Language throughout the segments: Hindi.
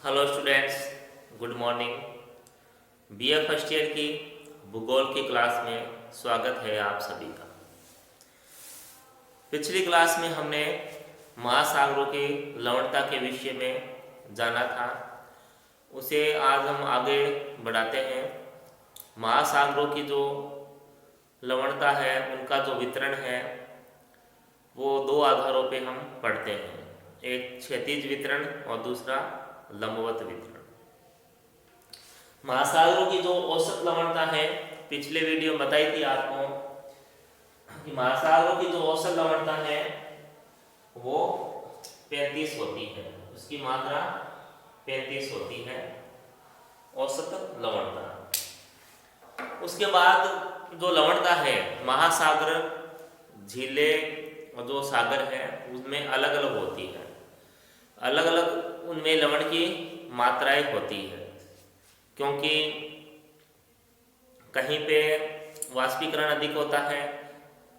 Hello students, good morning. BA first year की भूगोल की क्लास में स्वागत है आप सभी का। पिछली क्लास में हमने महासागरों की लवणता के विषय में जाना था, उसे आज हम आगे बढ़ाते हैं। महासागरों की जो लवणता है, उनका जो वितरण है, वो दो आधारों पे हम पढ़ते हैं। एक क्षैतिज वितरण और दूसरा लंबवत वितरण। महासागरों की जो औसत लवणता है, पिछले वीडियो में बताई थी आपको कि महासागरों की जो औसत लवणता है वो 35 होती है। उसकी मात्रा 35 होती है औसत लवणता। उसके बाद जो लवणता है, महासागर, झीलें और जो सागर है उसमें अलग अलग होती है। अलग अलग उनमें लवण की मात्राएं होती है, क्योंकि कहीं पे वाष्पीकरण अधिक होता है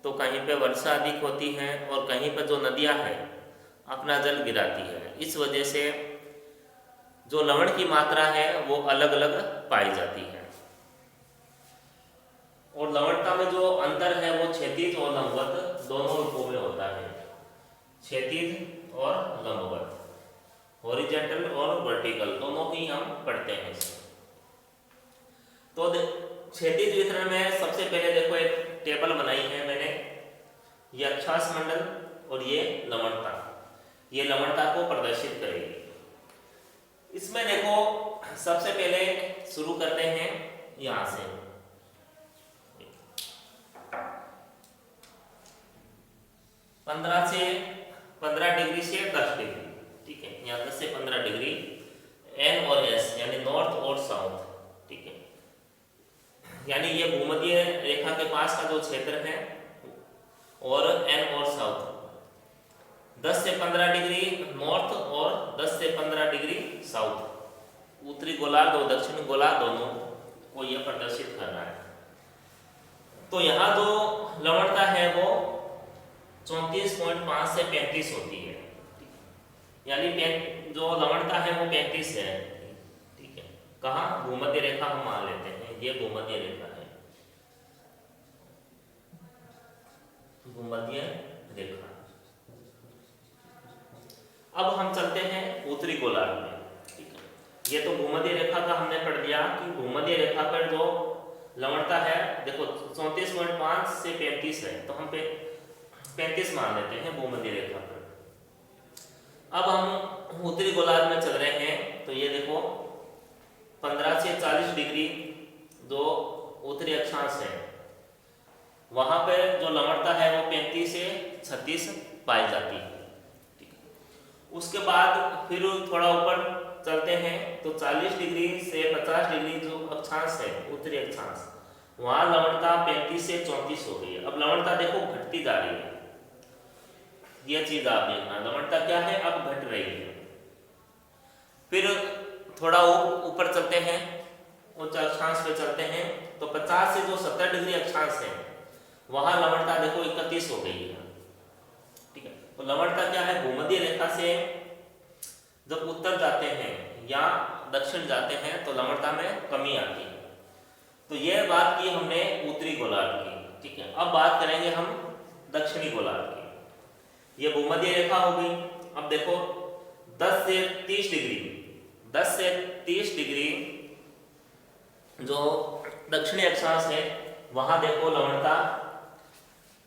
तो कहीं पे वर्षा अधिक होती है और कहीं पर जो नदियां हैं अपना जल गिराती है। इस वजह से जो लवण की मात्रा है वो अलग अलग पाई जाती है। और लवणता में जो अंतर है वो क्षैतिज और लंबवत दोनों रूपों में होता है। क्षैतिज और लंबवत, हॉरिजॉन्टल और वर्टिकल, दोनों ही हम पढ़ते हैं इसमें। तो क्षैतिज वितरण में सबसे पहले देखो एक टेबल बनाई है मैंने। ये अक्षांश मंडल और ये लवणता, ये लवणता को प्रदर्शित करेगी। इसमें देखो सबसे पहले शुरू करते हैं यहां से। 15 डिग्री से 10 डिग्री, ठीक है। यहाँ 10 से 15 डिग्री एन और एस, यानी नॉर्थ और साउथ, ठीक है। यानी ये भूमध्य रेखा के पास का जो क्षेत्र है, और एन और साउथ 10 से 15 डिग्री नॉर्थ और 10 से 15 डिग्री साउथ, उत्तरी गोलार्ध और दक्षिणी गोलार्ध दोनों को यह प्रदर्शित कर रहा है। तो यहाँ जो लवणता है वो 34.5 से 35 होती है, यानी जो लवणता है वो 35 है, ठीक है। कहाँ? भूमध्य रेखा हम मान लेते हैं, ये भूमध्य रेखा है, भूमध्य रेखा। अब हम चलते हैं उत्तरी गोलार्ध में, ठीक है। ये तो भूमध्य रेखा का हमने पढ़ दिया कि भूमध्य रेखा पर जो लवणता है, देखो 34.5 से 35 है, तो हम 35 मान लेते हैं भूमध्य रेखा पर। अब हम उत्तरी गोलार्ध में चल रहे हैं, तो ये देखो 15 से 40 डिग्री जो उत्तरी अक्षांश है, वहां पर जो लवणता है वो 35 से 36 पाई जाती है, ठीक है। उसके बाद फिर थोड़ा ऊपर चलते हैं तो 40 डिग्री से 50 डिग्री जो अक्षांश है, उत्तरी अक्षांश, वहां लवणता 35 से 34 हो गई है। अब लवणता देखो घटती जा रही है, यह चीज आप देखना, लवणता क्या है, अब घट रही है। फिर थोड़ा ऊपर चलते हैं, उच्च अक्षांश पे चलते हैं, तो 50 से जो 70 डिग्री अक्षांश है, वहां लवणता देखो 31 हो गई है, ठीक है। तो लवणता क्या है, भूमध्य रेखा से जब उत्तर जाते हैं या दक्षिण जाते हैं तो लवणता में कमी आती है। तो यह बात की हमने उत्तरी गोलार्ध की, ठीक है। अब बात करेंगे हम दक्षिणी गोलार्ध की। ये भूमध्य रेखा हो गई। अब देखो 10 से 30 डिग्री, 10 से 30 डिग्री जो दक्षिणी अक्षांश है, वहां देखो लवणता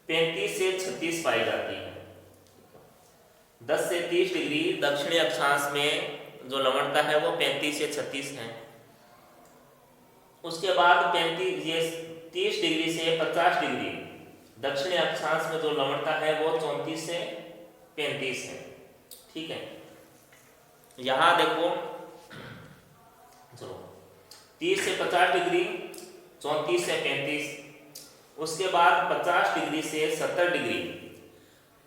35 से 36 पाई जाती है। 10 से 30 डिग्री दक्षिणी अक्षांश में जो लवणता है वो 35 से 36 है। उसके बाद 30 डिग्री से 50 डिग्री दक्षिणी अक्षांश में जो लवणता है वो 34 से 35 है, ठीक है। यहां देखो चलो 30 से 50 डिग्री 34 से 35, उसके बाद 50 डिग्री से 70 डिग्री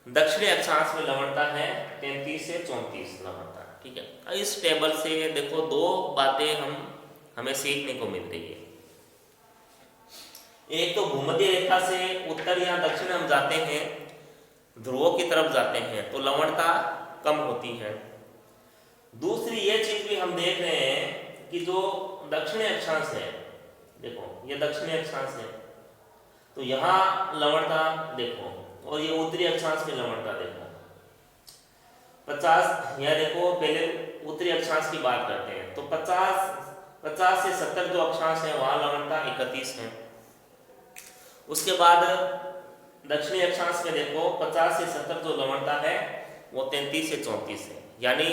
दक्षिणी अक्षांश में लवणता है 33 से 34 लवणता, ठीक है। इस टेबल से देखो दो बातें हमें सीखने को मिल रही है। एक तो भूमध्य रेखा से उत्तर या दक्षिण हम जाते हैं, ध्रुवों की तरफ जाते हैं, तो लवणता कम होती है। दूसरी ये चीज भी हम देख रहे हैं कि जो दक्षिणी अक्षांश है, देखो ये दक्षिणी अक्षांश है, तो यहाँ लवणता देखो, और ये उत्तरी अक्षांश में लवणता देखो 50। यहाँ देखो पहले उत्तरी अक्षांश की बात करते हैं, तो 50 से 70 जो अक्षांश है वहां लवणता 31 है। उसके बाद दक्षिणी अक्षांश में देखो 50 से 70 जो लवणता है वो 33 से 34 है, यानी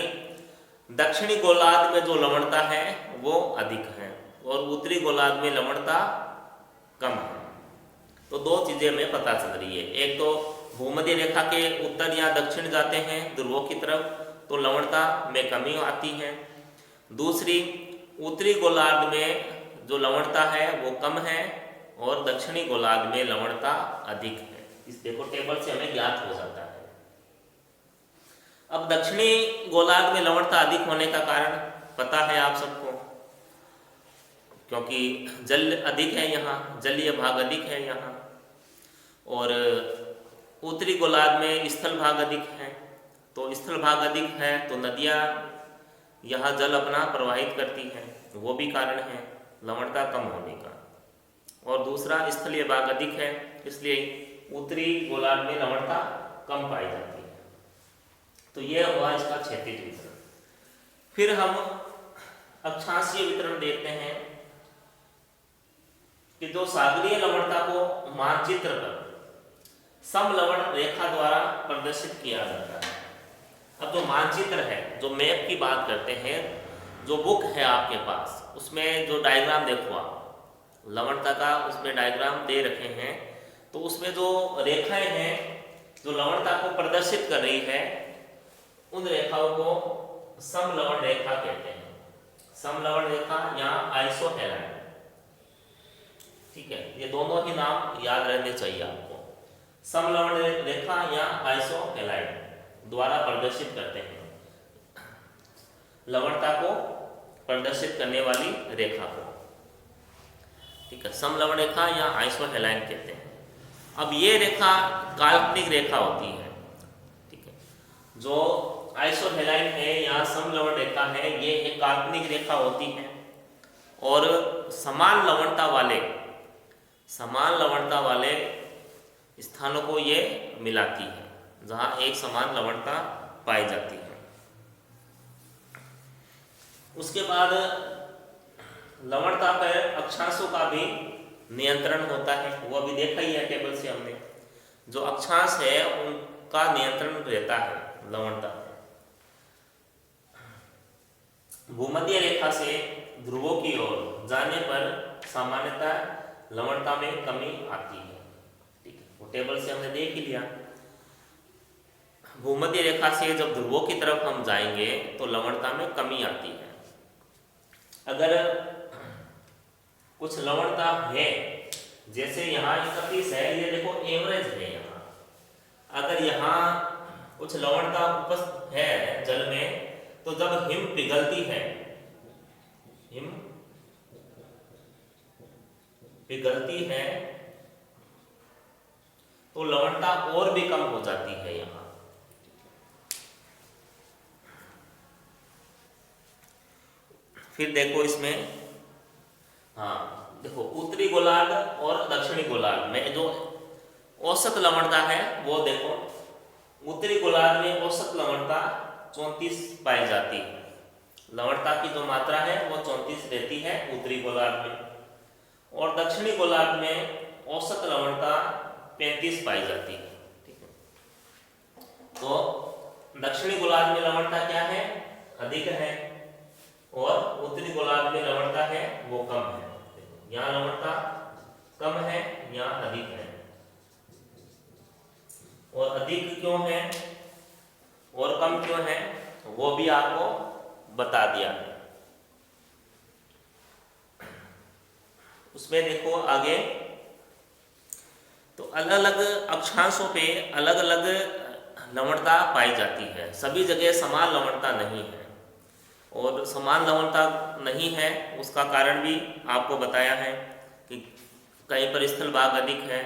दक्षिणी गोलार्ध में जो लवणता है वो अधिक है और उत्तरी गोलार्ध में लवणता कम है। तो दो चीजें हमें पता चल रही है, एक तो भूमध्य रेखा के उत्तर या दक्षिण जाते हैं ध्रुवों की तरफ तो लवणता में कमी आती है, दूसरी उत्तरी गोलार्ध में जो लवणता है वो कम है और दक्षिणी गोलार्ध में लवणता अधिक है। इस देखो टेबल से हमें ज्ञात हो जाता है। अब दक्षिणी गोलार्ध में लवणता अधिक होने का कारण पता है आप सबको, क्योंकि जल अधिक है यहाँ, जलीय भाग अधिक है यहाँ, और उत्तरी गोलार्ध में स्थल भाग अधिक है, तो स्थल भाग अधिक है तो नदियाँ यहाँ जल अपना प्रवाहित करती हैं, वो भी कारण है लवणता कम होने का। और दूसरा स्थलीय भाग अधिक है इसलिए उत्तरी गोलार्ध में लवणता कम पाई जाती है। तो ये हुआ इसका क्षैतिज वितरण। फिर हम अक्षांशीय वितरण देखते हैं कि जो सागरीय लवणता को मानचित्र पर समलवण रेखा द्वारा प्रदर्शित किया जाता है। अब जो मानचित्र है, जो मैप की बात करते हैं, जो बुक है आपके पास उसमें जो डायग्राम देखो आप लवणता का, उसमें डायग्राम दे रखे हैं, तो उसमें जो रेखाएं हैं जो लवणता को प्रदर्शित कर रही है उन रेखाओं को समलवण रेखा कहते हैं। समलवण रेखा या आइसोहेलाइड, ठीक है, ये दोनों ही नाम याद रहने चाहिए आपको। समलवण रेखा या आइसोहेलाइड द्वारा प्रदर्शित करते हैं लवणता को प्रदर्शित करने वाली रेखा को, ठीक है, समलवण रेखा या आइसोहेलाइड कहते हैं। अब ये रेखा काल्पनिक रेखा होती है, ठीक है, जो आइसोहेलाइड है या समलवण रेखा है ये एक काल्पनिक रेखा होती है और समान लवणता वाले स्थानों को ये मिलाती है जहां एक समान लवणता पाई जाती है। उसके बाद लवणता पर अक्षांशों का भी नियंत्रण होता है, वो अभी देखा ही है टेबल से हमने। जो अक्षांश है उनका नियंत्रण रहता है लवणता पर। भूमध्य रेखा से ध्रुवों की ओर जाने पर सामान्यतः लवणता में कमी आती है, ठीक है, वो टेबल से हमने देख ही लिया। भूमध्य रेखा से जब ध्रुवों की तरफ हम जाएंगे तो लवणता में कमी आती है। अगर कुछ लवणता है, जैसे यहाँ 31 है, ये देखो एवरेज है यहाँ। अगर यहाँ कुछ लवणता उपस्थित है जल में, तो जब हिम पिघलती है तो लवणता और भी कम हो जाती है यहाँ। फिर देखो इसमें, हाँ देखो उत्तरी गोलार्ध और दक्षिणी गोलार्ध में जो औसत लवणता है वो देखो, उत्तरी गोलार्ध में औसत लवणता 34 पाई जाती है। लवणता की जो मात्रा है वो 34 रहती है उत्तरी गोलार्ध में, और दक्षिणी गोलार्ध में औसत लवणता 35 पाई जाती है, ठीक है। तो दक्षिणी गोलार्ध में लवणता क्या है, अधिक है, और उत्तरी गोलार्ध में लवणता है वो कम है। यहाँ लवणता कम है, यहाँ अधिक है। और अधिक क्यों है और कम क्यों है वो भी आपको बता दिया है। उसमें देखो आगे, तो अलग अलग अक्षांशों पे अलग अलग लवणता पाई जाती है। सभी जगह समान लवणता नहीं है, और समान लवणता नहीं है उसका कारण भी आपको बताया है कि कहीं पर स्थल भाग अधिक है,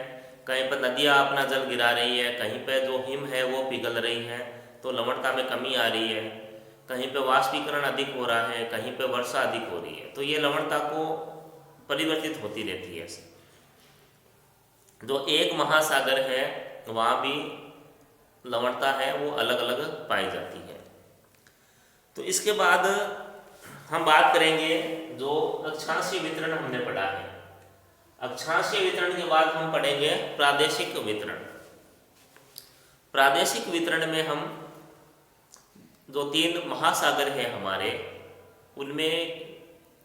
कहीं पर नदियाँ अपना जल गिरा रही है, कहीं पर जो हिम है वो पिघल रही है तो लवणता में कमी आ रही है। कहीं पे वाष्पीकरण अधिक हो रहा है, कहीं पे वर्षा अधिक हो रही है, तो ये लवणता को परिवर्तित होती रहती है। जो एक महासागर है वहाँ भी लवणता है वो अलग अलग पाई जाती है। तो इसके बाद हम बात करेंगे जो अक्षांशीय वितरण हमने पढ़ा है। अक्षांशीय वितरण के बाद हम पढ़ेंगे प्रादेशिक वितरण। प्रादेशिक वितरण में हम जो 3 महासागर है हमारे, उनमें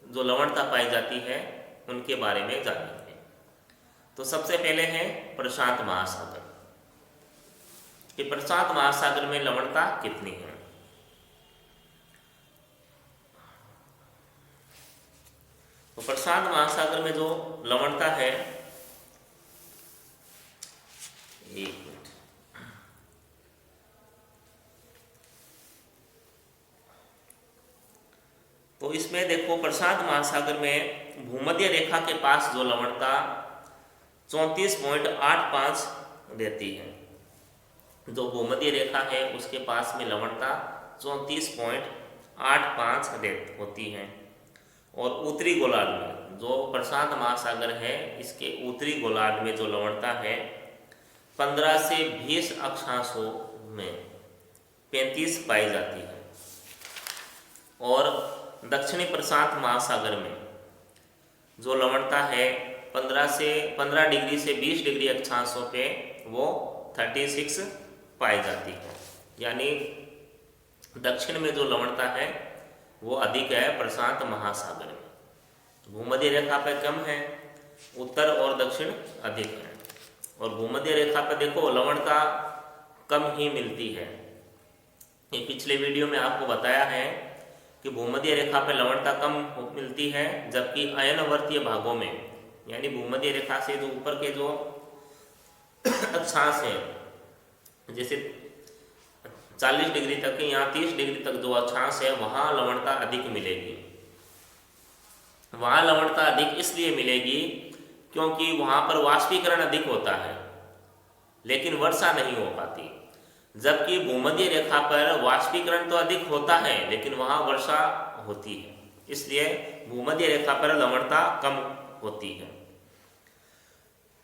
जो लवणता पाई जाती है उनके बारे में जानेंगे। तो सबसे पहले है प्रशांत महासागर कि प्रशांत महासागर में लवणता कितनी है। तो प्रशांत महासागर में जो लवणता है, एक मिनट, तो इसमें देखो प्रशांत महासागर में भूमध्य रेखा के पास जो लवणता 34.85 रहती है। जो भूमध्य रेखा है उसके पास में लवणता 34.85 होती है। और उत्तरी गोलार्ध में जो प्रशांत महासागर है, इसके उत्तरी गोलार्ध में जो लवणता है 15 से 20 अक्षांशों में 35 पाई जाती है। और दक्षिणी प्रशांत महासागर में जो लवणता है 15 डिग्री से 20 डिग्री अक्षांशों पे वो 36 पाई जाती है। यानी दक्षिण में जो लवणता है वो अधिक है प्रशांत महासागर में। भूमध्य रेखा पे कम है, उत्तर और दक्षिण अधिक है। और भूमध्य रेखा पे देखो लवणता कम ही मिलती है। ये पिछले वीडियो में आपको बताया है कि भूमध्य रेखा पे लवणता कम मिलती है, जबकि अयनवर्तीय भागों में यानी भूमध्य रेखा से जो ऊपर के जो अक्षांश है, जैसे 40 डिग्री तक या 30 डिग्री तक जो अक्षांश है वहाँ लवणता अधिक मिलेगी। वहाँ लवणता अधिक इसलिए मिलेगी क्योंकि वहाँ पर वाष्पीकरण अधिक होता है लेकिन वर्षा नहीं हो पाती। जबकि भूमध्य रेखा पर वाष्पीकरण तो अधिक होता है लेकिन वहाँ वर्षा होती है, इसलिए भूमध्य रेखा पर लवणता कम होती है।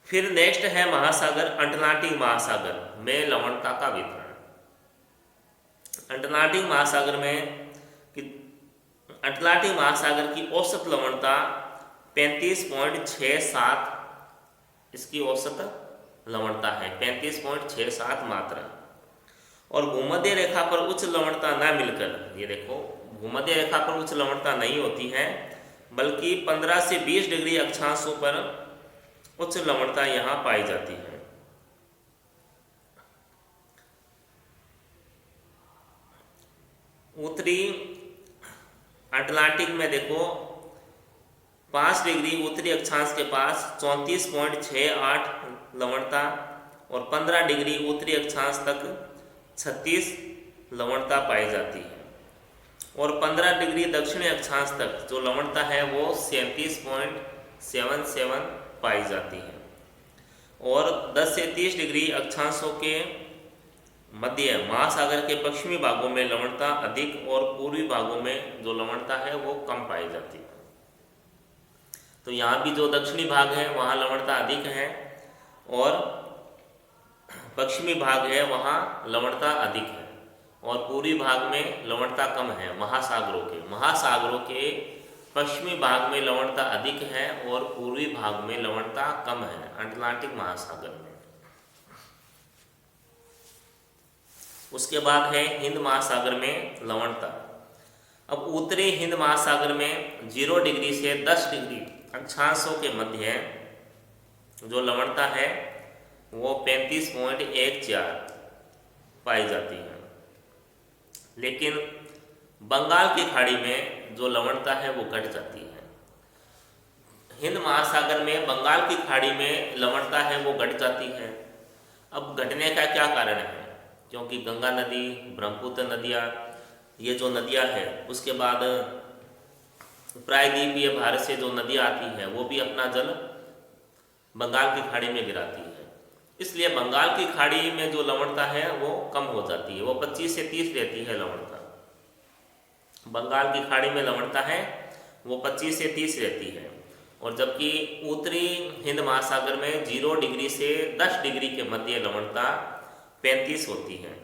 फिर नेक्स्ट है महासागर अटलांटिक महासागर में लवणता का वितरण। अटलांटिक महासागर में अटलांटिक महासागर की औसत लवणता 35.67 इसकी औसत लवणता है, 35.67 मात्रा। और भूमध्य रेखा पर उच्च लवणता न मिलकर, ये देखो भूमध्य रेखा पर उच्च लवणता नहीं होती है बल्कि 15 से 20 डिग्री अक्षांशों पर उच्च लवणता यहाँ पाई जाती है। उत्तरी अटलांटिक में देखो 5 डिग्री उत्तरी अक्षांश के पास 34.68 लवणता और 15 डिग्री उत्तरी अक्षांश तक 36 लवणता पाई जाती है। और 15 डिग्री दक्षिणी अक्षांश तक जो लवणता है वो 37.77 पाई जाती है। और 10 से 30 डिग्री अक्षांशों के मध्य महासागर के पश्चिमी भागों में लवणता अधिक और पूर्वी भागों में जो लवणता है वो कम पाई जाती है। तो यहाँ भी जो दक्षिणी भाग है वहाँ लवणता अधिक है और पश्चिमी भाग है वहाँ लवणता अधिक है और पूर्वी भाग में लवणता कम है। महासागरों के पश्चिमी भाग में लवणता अधिक है और पूर्वी भाग में लवणता कम है अटलांटिक महासागर में। उसके बाद है हिंद महासागर में लवणता। अब उत्तरी हिंद महासागर में 0 डिग्री से 10 डिग्री अक्षांशों के मध्य जो लवणता है वो 35.14 पाई जाती है। लेकिन बंगाल की खाड़ी में जो लवणता है वो घट जाती है। हिंद महासागर में बंगाल की खाड़ी में लवणता है वो घट जाती है। अब घटने का क्या कारण है? क्योंकि गंगा नदी, ब्रह्मपुत्र नदियाँ, ये जो नदियाँ है, उसके बाद प्रायद्वीपीय भारत से जो नदियाँ आती हैं वो भी अपना जल बंगाल की खाड़ी में गिराती है। इसलिए बंगाल की खाड़ी में जो लवणता है वो कम हो जाती है, वो 25 से 30 रहती है लवणता। बंगाल की खाड़ी में लवणता है वो 25 से 30 रहती है, और जबकि उत्तरी हिंद महासागर में 0 डिग्री से 10 डिग्री के मध्य लवणता 35 होती है।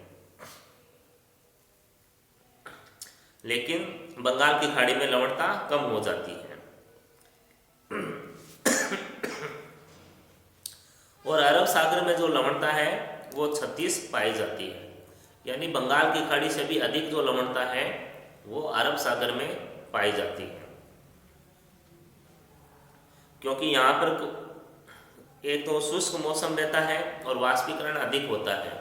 लेकिन बंगाल की खाड़ी में लवणता कम हो जाती है। और अरब सागर में जो लवणता है वो 36 पाई जाती है, यानी बंगाल की खाड़ी से भी अधिक जो लवणता है वो अरब सागर में पाई जाती है, क्योंकि यहाँ पर एक तो शुष्क मौसम रहता है और वाष्पीकरण अधिक होता है,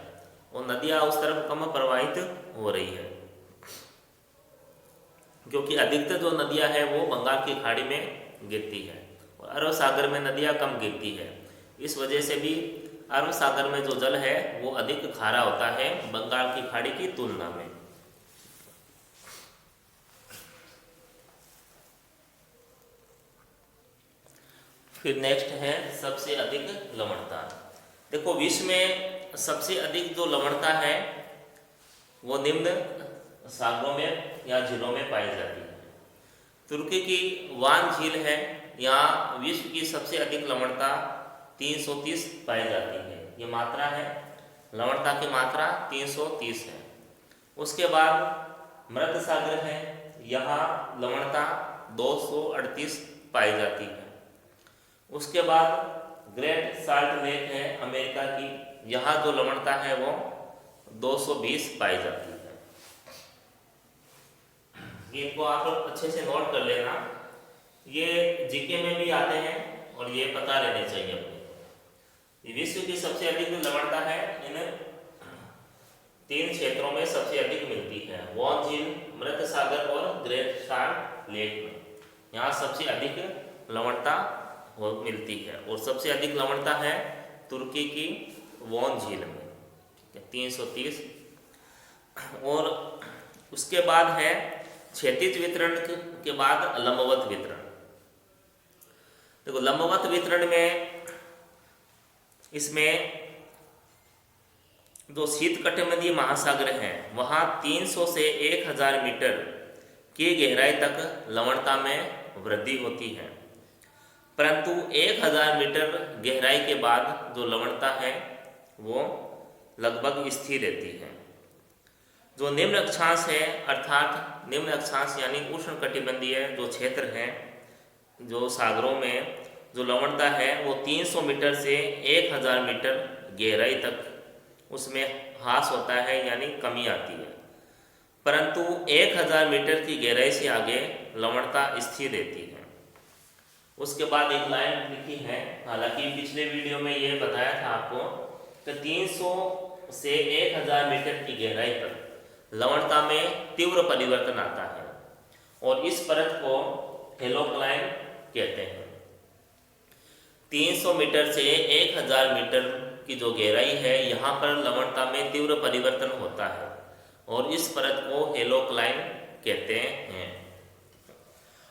और नदियाँ उस तरफ कम प्रवाहित हो रही है, क्योंकि अधिकतर जो नदियाँ हैं वो बंगाल की खाड़ी में गिरती है और अरब सागर में नदियाँ कम गिरती है। इस वजह से भी अरब सागर में जो जल है वो अधिक खारा होता है बंगाल की खाड़ी की तुलना में। फिर नेक्स्ट है सबसे अधिक लवणता। देखो, विश्व में सबसे अधिक जो लवणता है वो निम्न सागरों में या झीलों में पाई जाती है। तुर्की की वान झील है, यहाँ विश्व की सबसे अधिक लवणता 330 पाई जाती है। ये मात्रा है, लवणता की मात्रा 330 है। उसके बाद मृत सागर है, यहाँ लवणता 238 पाई जाती है। उसके बाद ग्रेट साल्ट लेक है अमेरिका की, यहाँ जो लवणता है वो 220 पाई जाती है। इनको आप अच्छे से नोट कर लेना, ये जीके में भी आते हैं और ये पता रहने चाहिए अपने। विश्व की सबसे अधिक जो लवणता है इन 3 क्षेत्रों में सबसे अधिक मिलती है, वॉन झील, मृत सागर और ग्रेट साल्ट लेक में। यहाँ सबसे अधिक लवणता मिलती है, और सबसे अधिक लवणता है तुर्की की वॉन झील में 330। और उसके बाद है क्षैतिज वितरण के बाद लंबवत वितरण। देखो, लंबवत वितरण में इसमें जो शीतकटिबंधीय महासागर हैं वहाँ 300 से 1000 मीटर की गहराई तक लवणता में वृद्धि होती है, परंतु 1000 मीटर गहराई के बाद जो लवणता है वो लगभग स्थिर रहती है। जो निम्न अक्षांश है, अर्थात निम्न अक्षांश यानी उष्णकटिबंधीय जो क्षेत्र हैं, जो सागरों में जो लवणता है वो 300 मीटर से 1000 मीटर गहराई तक उसमें ह्रास होता है, यानी कमी आती है, परंतु 1000 मीटर की गहराई से आगे लवणता स्थिर रहती है। उसके बाद एक लाइन लिखी है, हालांकि पिछले वीडियो में ये बताया था आपको कि 300 से 1000 मीटर की गहराई पर लवणता में तीव्र परिवर्तन आता है, और इस परत को हेलोक्लाइन कहते हैं। 300 मीटर से 1000 मीटर की जो गहराई है यहाँ पर लवणता में तीव्र परिवर्तन होता है, और इस परत को हेलोक्लाइन कहते हैं।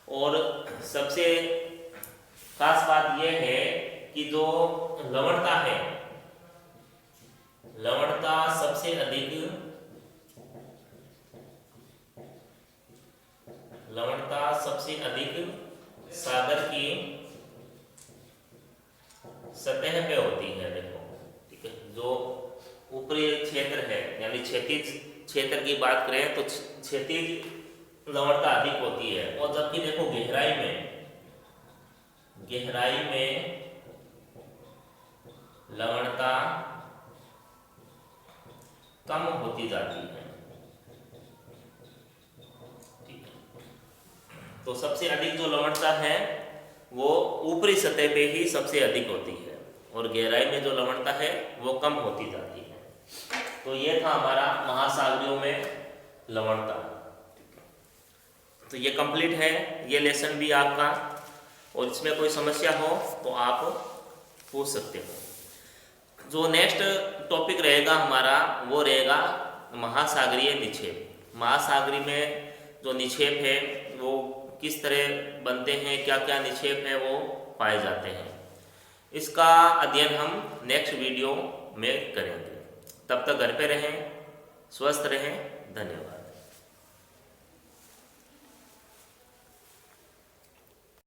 और सबसे खास बात यह है कि जो लवणता है, लवणता सबसे अधिक सागर की सतह पे होती है। देखो, ठीक है, जो ऊपरी क्षेत्र है यानी क्षैतिज क्षेत्र की बात करें तो क्षैतिज लवणता अधिक होती है, और जबकि देखो गहराई में लवणता कम होती जाती है। ठीक है, तो सबसे अधिक जो लवणता है वो ऊपरी सतह पे ही सबसे अधिक होती है, और गहराई में जो लवणता है वो कम होती जाती है। तो ये था हमारा महासागरियों में लवणता। तो ये कंप्लीट है ये लेसन भी आपका, और इसमें कोई समस्या हो तो आप पूछ सकते हो। जो नेक्स्ट टॉपिक रहेगा हमारा वो रहेगा महासागरीय निक्षेप। महासागरी में जो निक्षेप है वो किस तरह बनते हैं, क्या क्या निक्षेप है वो पाए जाते हैं, इसका अध्ययन हम नेक्स्ट वीडियो में करेंगे। तब तक घर पे रहें, स्वस्थ रहें, धन्यवाद।